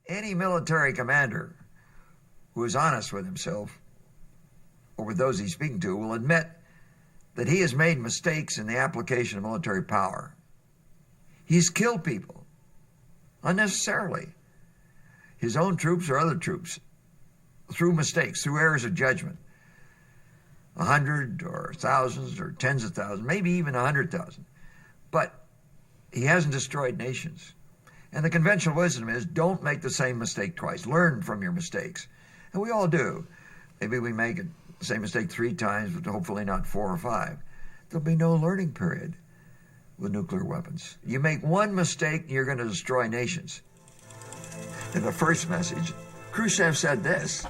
Any military commander who is honest with himself or with those he's speaking to will admit that he has made mistakes in the application of military power. He's killed people unnecessarily, his own troops or other troops, through mistakes, through errors of judgment. 100 or thousands or tens of thousands, maybe even 100,000. But he hasn't destroyed nations. And the conventional wisdom is don't make the same mistake twice. Learn from your mistakes. And we all do. Maybe we make the same mistake 3 times, but hopefully not 4 or 5. There'll be no learning period with nuclear weapons. You make one mistake, you're going to destroy nations. In the first message, Khrushchev said this: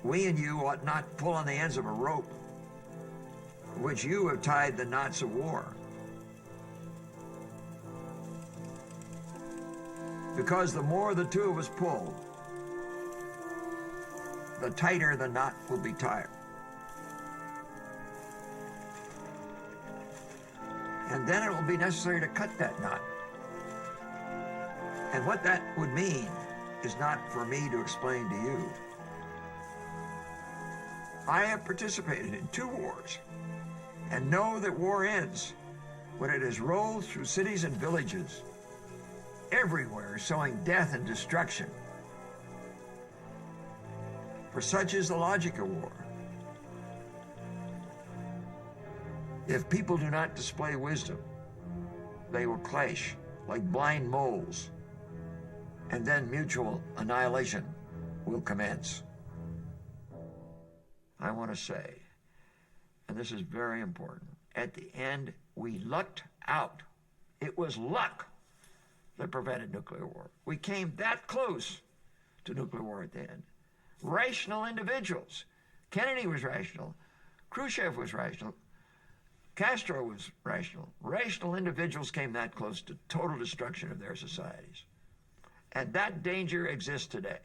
we and you ought not pull on the ends of a rope which you have tied the knots of war. Because the more the two of us pull, the tighter the knot will be tied. And then it will be necessary to cut that knot. And what that would mean is not for me to explain to you. I have participated in 2 wars and know that war ends when it has rolled through cities and villages, everywhere sowing death and destruction. For such is the logic of war. If people do not display wisdom, they will clash like blind moles, and then mutual annihilation will commence. I want to say, and this is very important, at the end, we lucked out. It was luck that prevented nuclear war. We came that close to nuclear war at the end. Rational individuals. Kennedy was rational. Khrushchev was rational. Castro was rational. Rational individuals came that close to total destruction of their societies. And that danger exists today.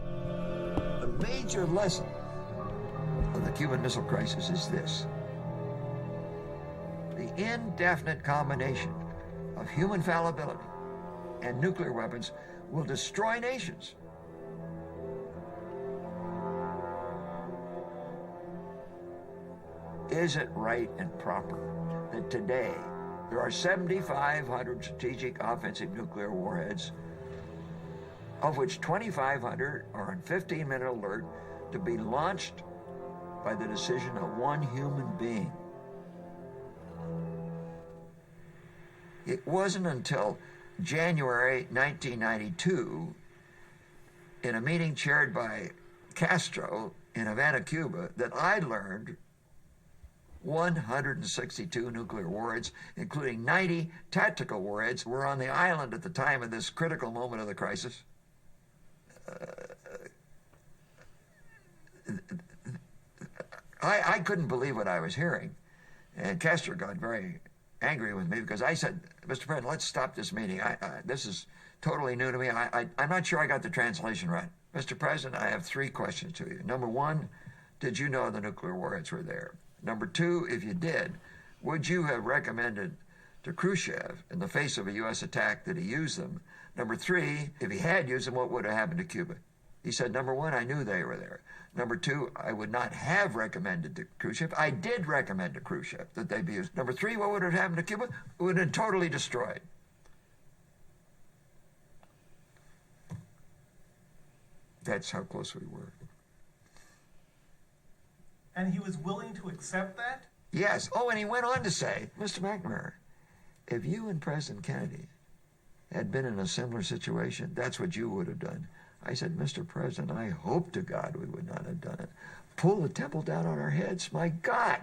The major lesson of the Cuban Missile Crisis is this: the indefinite combination of human fallibility and nuclear weapons will destroy nations. Is it right and proper that today there are 7,500 strategic offensive nuclear warheads, of which 2,500 are on 15-minute alert to be launched by the decision of one human being? It wasn't until January 1992, in a meeting chaired by Castro in Havana, Cuba, that I learned 162 nuclear warheads, including 90 tactical warheads, were on the island at the time of this critical moment of the crisis. I couldn't believe what I was hearing. And Castro got very angry with me because I said, Mr. President, let's stop this meeting. This is totally new to me. I'm not sure I got the translation right. Mr. President, I have 3 questions to you. Number 1, did you know the nuclear warheads were there? Number 2, if you did, would you have recommended to Khrushchev, in the face of a U.S. attack, that he use them? Number 3, if he had used them, what would have happened to Cuba? He said, number 1, I knew they were there. Number 2, I would not have recommended to Khrushchev. I did recommend to Khrushchev that they be used. Number 3, what would have happened to Cuba? It would have been totally destroyed. That's how close we were. And he was willing to accept that? Yes. Oh, and he went on to say, Mr. McNamara, if you and President Kennedy had been in a similar situation, that's what you would have done. I said, Mr. President, I hope to God we would not have done it. Pull the temple down on our heads, my God.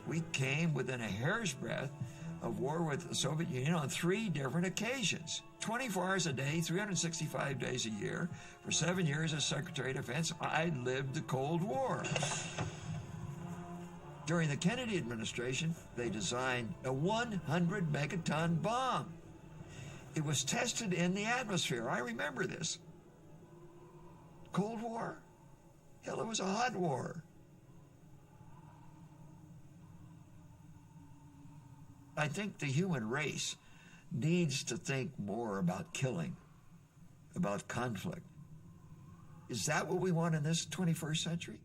We came within a hair's breadth of war with the Soviet Union on 3 different occasions. 24 hours a day, 365 days a year. For 7 years as Secretary of Defense, I lived the Cold War. During the Kennedy administration, they designed a 100 megaton bomb. It was tested in the atmosphere. I remember this. Cold War. Hell, it was a hot war. I think the human race needs to think more about killing, about conflict. Is that what we want in this 21st century?